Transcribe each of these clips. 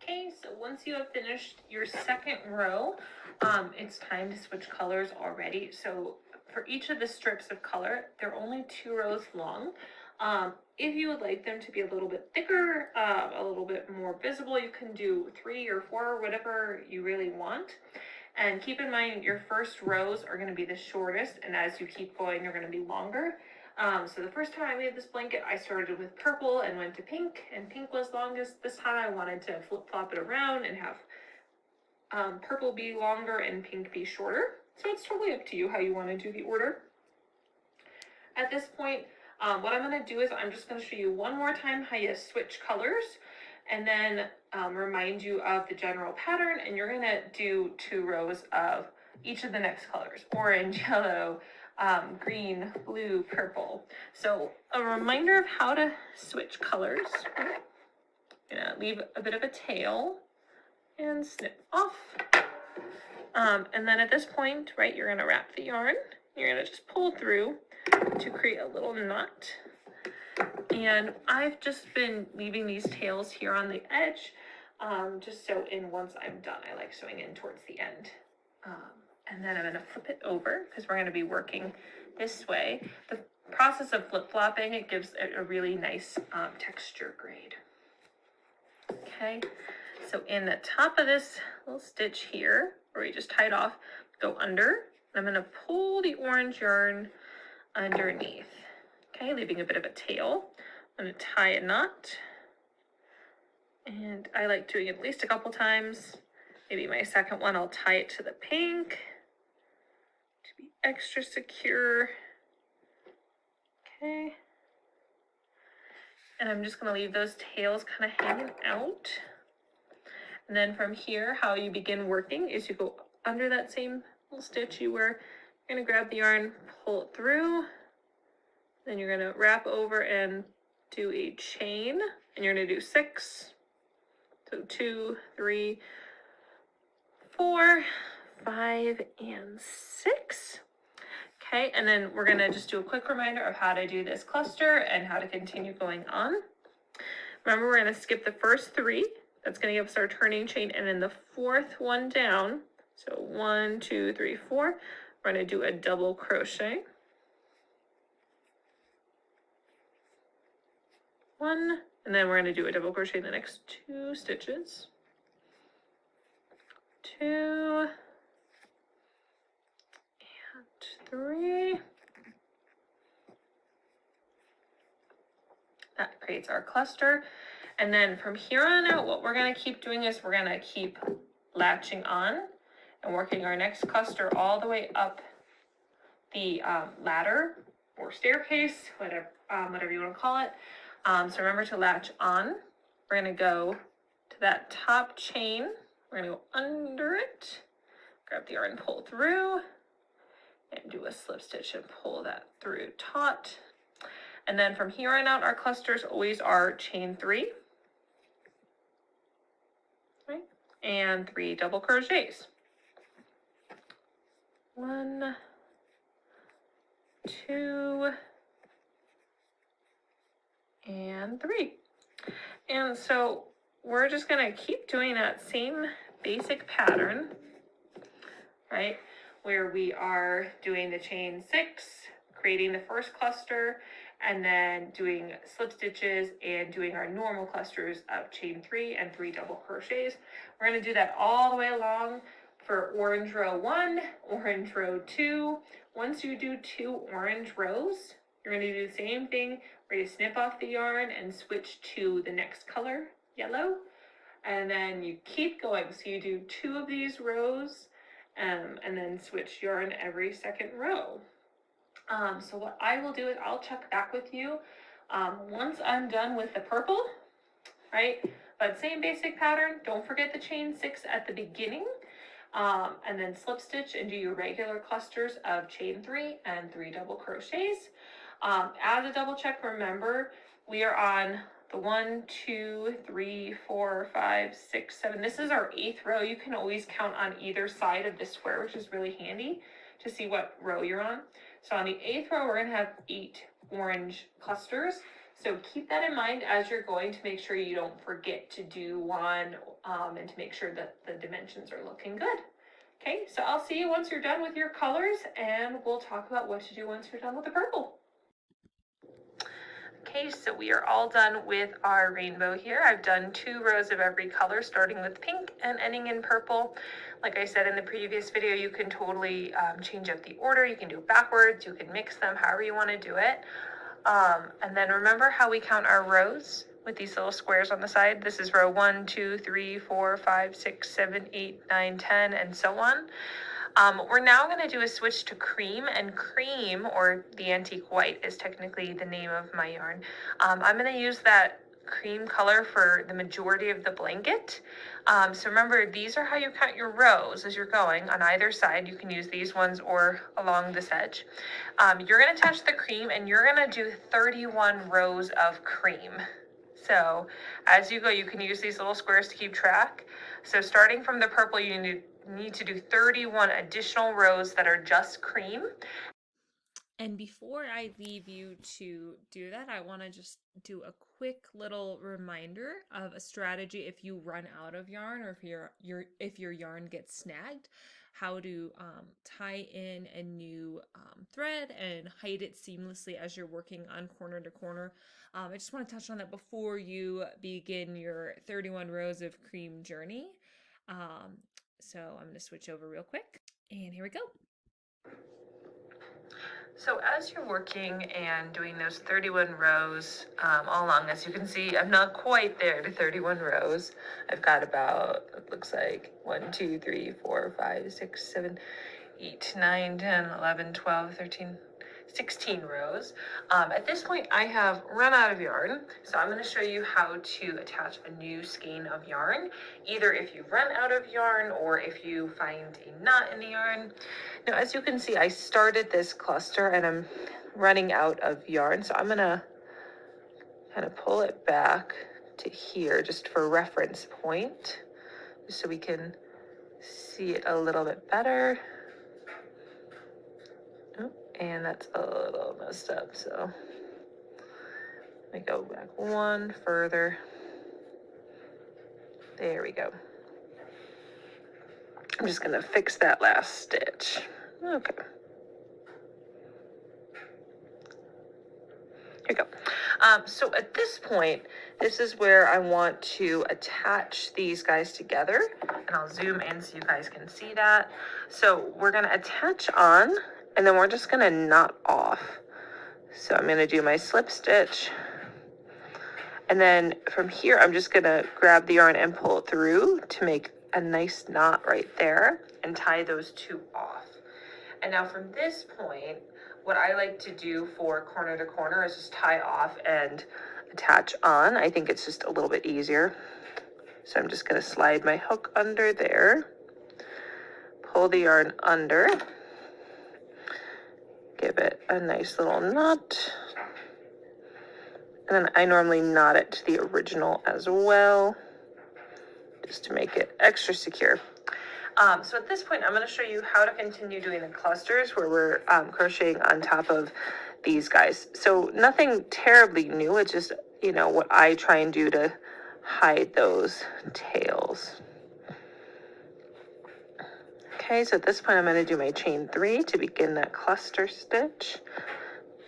Okay, so once you have finished your second row, it's time to switch colors already. So for each of the strips of color, they're only 2 rows long. If you would like them to be a little bit thicker, a little bit more visible, you can do 3 or 4, whatever you really want. And keep in mind, your first rows are going to be the shortest, and as you keep going, they're going to be longer. So the first time I made this blanket, I started with purple and went to pink, and pink was longest. This time I wanted to flip-flop it around and have purple be longer and pink be shorter. So it's totally up to you how you want to do the order. At this point, what I'm going to do is I'm just going to show you one more time how you switch colors, and then remind you of the general pattern, and you're going to do 2 rows of each of the next colors: orange, yellow, green, blue, purple. So a reminder of how to switch colors. I'm gonna leave a bit of a tail and snip off. And then at this point, right, you're gonna wrap the yarn. You're gonna just pull through to create a little knot. And I've just been leaving these tails here on the edge, just sew in once I'm done. I like sewing in towards the end. And then I'm going to flip it over because we're going to be working this way. The process of flip-flopping, it gives it a really nice texture grade. Okay, so in the top of this little stitch here, where we just tied off, go under. I'm going to pull the orange yarn underneath. Okay, leaving a bit of a tail. I'm going to tie a knot. And I like doing it at least a couple times. Maybe my second one, I'll tie it to the pink to be extra secure. Okay. And I'm just going to leave those tails kind of hanging out. And then from here, how you begin working is you go under that same little stitch you were. You're going to grab the yarn, pull it through. Then you're going to wrap over and do a chain. And you're going to do 6. So 2, 3, 4, 5, and 6. Okay, and then we're gonna just do a quick reminder of how to do this cluster and how to continue going on. Remember, we're gonna skip the first 3. That's gonna give us our turning chain, and then the 4th one down. So 1, 2, 3, 4. We're gonna do a double crochet. 1, and then we're gonna do a double crochet in the next 2 stitches. 2 and 3. That creates our cluster. And then from here on out, what we're going to keep doing is we're going to keep latching on and working our next cluster all the way up the ladder or staircase, whatever you want to call it. So remember to latch on. We're going to go to that top chain. We're going to go under it, grab the yarn, pull through, and do a slip stitch and pull that through taut. And then from here on out, our clusters always are chain 3, right? And 3 double crochets. 1, 2, and 3. And so we're just going to keep doing that same basic pattern, right? Where we are doing the chain 6, creating the first cluster, and then doing slip stitches and doing our normal clusters of chain 3 and 3 double crochets. We're going to do that all the way along for orange row 1, orange row 2. Once you do 2 orange rows, you're going to do the same thing where you snip off the yarn and switch to the next color, yellow, and then you keep going. So you do 2 of these rows and then switch yarn every second row. So what I will do is I'll check back with you once I'm done with the purple, right? But same basic pattern. Don't forget the chain 6 at the beginning, and then slip stitch and do your regular clusters of chain 3 and 3 double crochets. As a double check, remember we are on the 1, 2, 3, 4, 5, 6, 7. This is our 8th row. You can always count on either side of the square, which is really handy to see what row you're on. So on the 8th row, we're going to have 8 orange clusters. So keep that in mind as you're going to make sure you don't forget to do one, and to make sure that the dimensions are looking good. Okay, so I'll see you once you're done with your colors, and we'll talk about what to do once you're done with the purple. Okay, so we are all done with our rainbow here. I've done 2 rows of every color, starting with pink and ending in purple. Like I said in the previous video, you can totally change up the order. You can do it backwards, you can mix them, however you want to do it. And then remember how we count our rows with these little squares on the side? This is row 1, 2, 3, 4, 5, 6, 7, 8, 9, 10, and so on. We're now going to do a switch to cream, and cream, or the antique white, is technically the name of my yarn. I'm going to use that cream color for the majority of the blanket. So remember, these are how you count your rows as you're going on either side. You can use these ones or along this edge. You're going to touch the cream, and you're going to do 31 rows of cream. So as you go, you can use these little squares to keep track. So starting from the purple, you need to do 31 additional rows that are just cream. And before I leave you to do that, I want to just do a quick little reminder of a strategy if you run out of yarn, or if your yarn gets snagged, how to tie in a new thread and hide it seamlessly as you're working on corner to corner. I just want to touch on that before you begin your 31 rows of cream journey. So I'm going to switch over real quick, and here we go. So as you're working and doing those 31 rows all along, as you can see, I'm not quite there to 31 rows. I've got about, it looks like 1, 2, 3, 4, 5, 6, 7, 8, 9, 10, 11, 12, 13, 16 rows. At this point, I have run out of yarn, so I'm going to show you how to attach a new skein of yarn, either if you've run out of yarn or if you find a knot in the yarn. Now, as you can see, I started this cluster and I'm running out of yarn, so I'm going to kind of pull it back to here just for reference point, just so we can see it a little bit better. And that's a little messed up, so let me go back one further. There we go. I'm just going to fix that last stitch. Okay. Here we go. So at this point, this is where I want to attach these guys together, and I'll zoom in so you guys can see that. So we're going to attach on, and then we're just going to knot off. So I'm going to do my slip stitch, and then from here I'm just going to grab the yarn and pull it through to make a nice knot right there and tie those 2 off. And now from this point, what I like to do for corner to corner is just tie off and attach on. I think it's just a little bit easier. So I'm just going to slide my hook under there, pull the yarn under, give it a nice little knot, and then I normally knot it to the original as well, just to make it extra secure. So at this point, I'm going to show you how to continue doing the clusters where we're crocheting on top of these guys. So nothing terribly new. It's just, you know, what I try and do to hide those tails. Okay, so at this point, I'm going to do my chain 3 to begin that cluster stitch.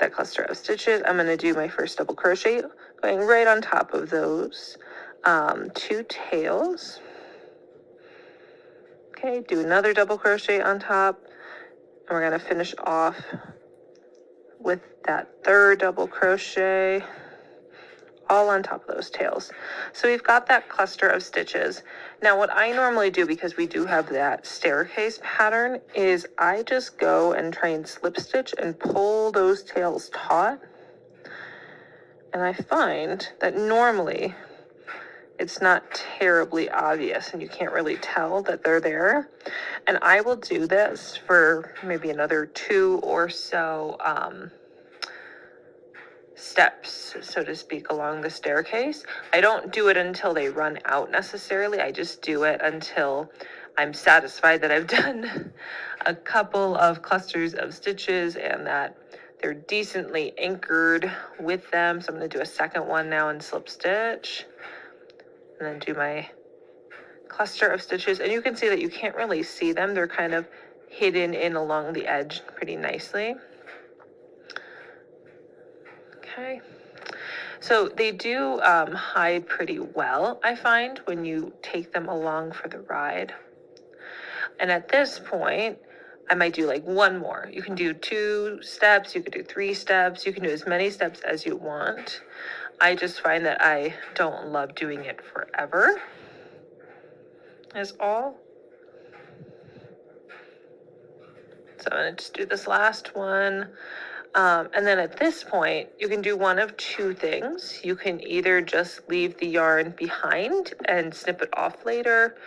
That cluster of stitches, I'm going to do my first double crochet going right on top of those 2 tails. Okay, do another double crochet on top, and we're going to finish off with that 3rd double crochet all on top of those tails. So we've got that cluster of stitches. Now what I normally do, because we do have that staircase pattern, is I just go and try and slip stitch and pull those tails taut. And I find that normally it's not terribly obvious and you can't really tell that they're there. And I will do this for maybe another 2 or so steps, so to speak, along the staircase. I don't do it until they run out necessarily. I just do it until I'm satisfied that I've done a couple of clusters of stitches and that they're decently anchored with them. So I'm going to do a second one now and slip stitch, and then do my cluster of stitches. And you can see that you can't really see them. They're kind of hidden in along the edge pretty nicely. Okay. So they do hide pretty well, I find, when you take them along for the ride. And at this point, I might do like one more. You can do 2 steps, you could do 3 steps, you can do as many steps as you want. I just find that I don't love doing it forever, is all. So I'm gonna just do this last one. And then at this point, you can do one of 2 things. You can either just leave the yarn behind and snip it off later,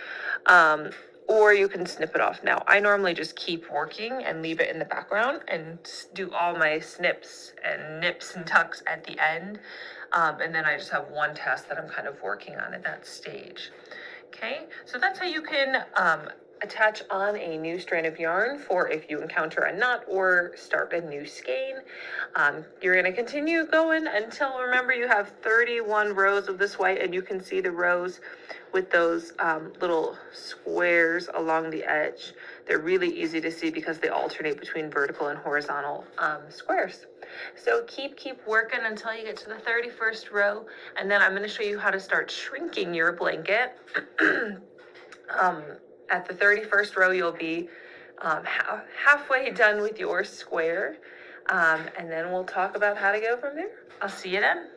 or you can snip it off now. I normally just keep working and leave it in the background and do all my snips and nips and tucks at the end. And then I just have one task that I'm kind of working on at that stage. Okay, so that's how you can attach on a new strand of yarn for if you encounter a knot or start a new skein. You're going to continue going until, remember, you have 31 rows of this white, and you can see the rows with those little squares along the edge. They're really easy to see because they alternate between vertical and horizontal squares. So keep working until you get to the 31st row, and then I'm going to show you how to start shrinking your blanket. At the 31st row, you'll be halfway done with your square, and then we'll talk about how to go from there. I'll see you then.